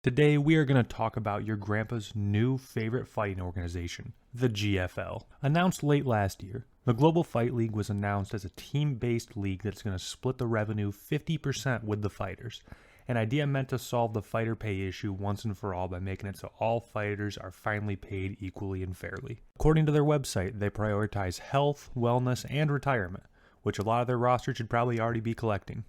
Today we are going to talk about your grandpa's new favorite fighting organization, the GFL. Announced late last year, the Global Fight League was announced as a team-based league that's going to split the revenue 50% with the fighters. An idea meant to solve the fighter pay issue once and for all by making it so all fighters are finally paid equally and fairly. According to their website, they prioritize health, wellness, and retirement, which a lot of their roster should probably already be collecting.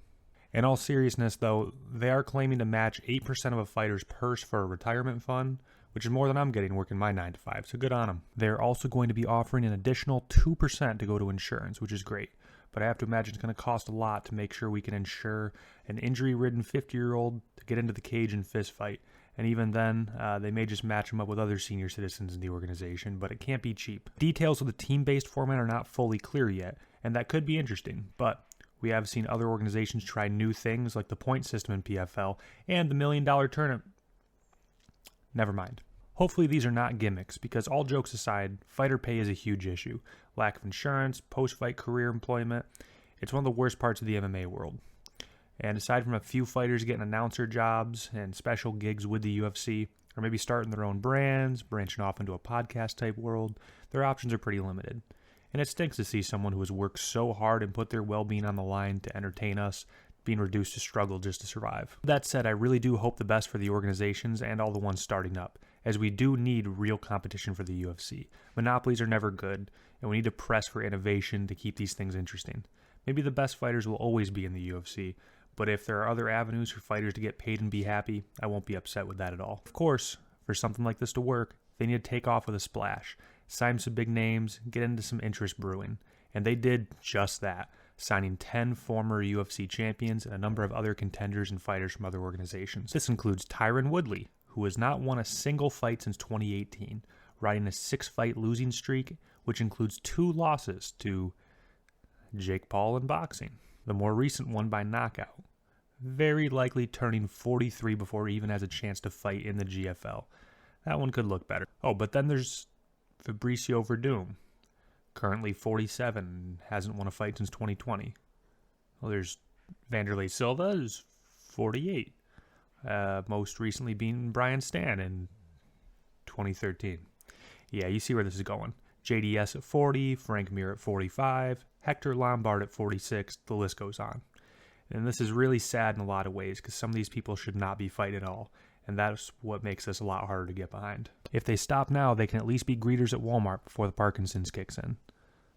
In all seriousness, though, they are claiming to match 8% of a fighter's purse for a retirement fund, which is more than I'm getting working my 9 to 5, so good on them. They're also going to be offering an additional 2% to go to insurance, which is great. But I have to imagine it's going to cost a lot to make sure we can insure an injury-ridden 50-year-old to get into the cage and fist fight. And even then, they may just match them up with other senior citizens in the organization, but it can't be cheap. Details of the team-based format are not fully clear yet, and that could be interesting, but we have seen other organizations try new things like the point system in PFL and the $1 million tournament. Never mind. Hopefully these are not gimmicks, because all jokes aside, fighter pay is a huge issue. Lack of insurance, post-fight career employment, it's one of the worst parts of the MMA world. And aside from a few fighters getting announcer jobs and special gigs with the UFC, or maybe starting their own brands, branching off into a podcast type world, their options are pretty limited. And it stinks to see someone who has worked so hard and put their well-being on the line to entertain us being reduced to struggle just to survive. That said, I really do hope the best for the organizations and all the ones starting up, as we do need real competition for the UFC. Monopolies are never good, and we need to press for innovation to keep these things interesting. Maybe the best fighters will always be in the UFC, but if there are other avenues for fighters to get paid and be happy, I won't be upset with that at all. Of course, for something like this to work, they need to take off with a splash, sign some big names, get into some interest brewing. And they did just that, signing 10 former UFC champions and a number of other contenders and fighters from other organizations. This includes Tyron Woodley, who has not won a single fight since 2018, riding a 6-fight losing streak, which includes 2 losses to Jake Paul in boxing, the more recent one by knockout. Very likely turning 43 before he even has a chance to fight in the GFL. That one could look better. Oh, but then there's Fabricio Verdum, currently 47, hasn't won a fight since 2020. Well, there's Vanderlei Silva, who's 48, most recently being Brian Stann in 2013. Yeah, you see where this is going. JDS at 40, Frank Mir at 45, Hector Lombard at 46, the list goes on. And this is really sad in a lot of ways, because some of these people should not be fighting at all. And that's what makes this a lot harder to get behind. If they stop now, they can at least be greeters at Walmart before the Parkinson's kicks in.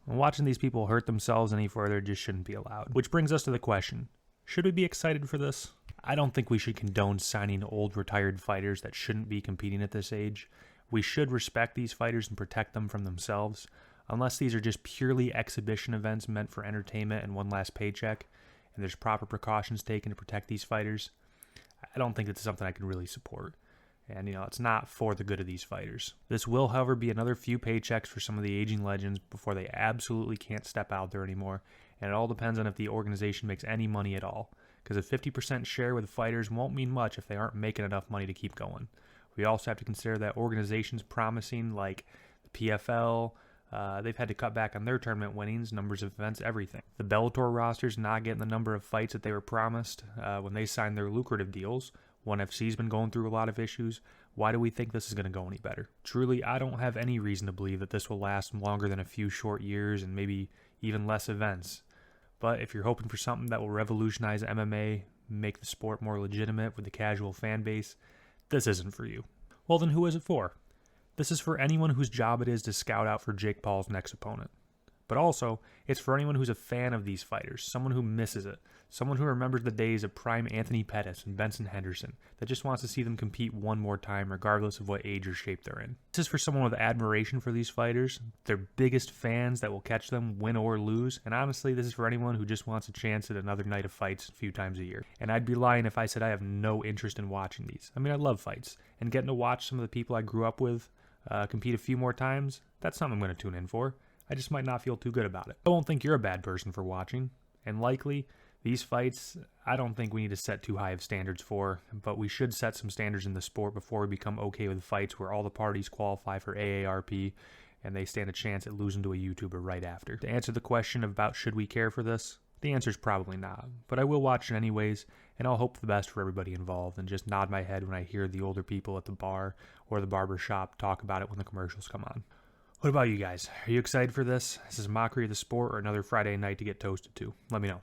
And watching these people hurt themselves any further just shouldn't be allowed. Which brings us to the question, should we be excited for this? I don't think we should condone signing old retired fighters that shouldn't be competing at this age. We should respect these fighters and protect them from themselves, unless these are just purely exhibition events meant for entertainment and one last paycheck, and there's proper precautions taken to protect these fighters. I don't think it's something I can really support. And, it's not for the good of these fighters. This will, however, be another few paychecks for some of the aging legends before they absolutely can't step out there anymore. And it all depends on if the organization makes any money at all. Because a 50% share with fighters won't mean much if they aren't making enough money to keep going. We also have to consider that organizations promising, like the PFL, they've had to cut back on their tournament winnings, numbers of events, everything. The Bellator roster's not getting the number of fights that they were promised when they signed their lucrative deals. ONE FC's been going through a lot of issues. Why do we think this is going to go any better? Truly, I don't have any reason to believe that this will last longer than a few short years and maybe even less events. But if you're hoping for something that will revolutionize MMA, make the sport more legitimate with the casual fan base, this isn't for you. Well, then who is it for? This is for anyone whose job it is to scout out for Jake Paul's next opponent. But also, it's for anyone who's a fan of these fighters, someone who misses it, someone who remembers the days of prime Anthony Pettis and Benson Henderson, that just wants to see them compete one more time regardless of what age or shape they're in. This is for someone with admiration for these fighters, their biggest fans that will catch them win or lose, and honestly, this is for anyone who just wants a chance at another night of fights a few times a year. And I'd be lying if I said I have no interest in watching these. I mean, I love fights, and getting to watch some of the people I grew up with compete a few more times, that's something I'm going to tune in for. I just might not feel too good about it. I won't think you're a bad person for watching, and likely, these fights, I don't think we need to set too high of standards for, but we should set some standards in the sport before we become okay with fights where all the parties qualify for AARP and they stand a chance at losing to a YouTuber right after. To answer the question about should we care for this, The answer's probably not, but I will watch it anyways, and I'll hope for the best for everybody involved and just nod my head when I hear the older people at the bar or the barber shop talk about it when the commercials come on. What about you guys? Are you excited for this? Is this mockery of the sport or another Friday night to get toasted to? Let me know.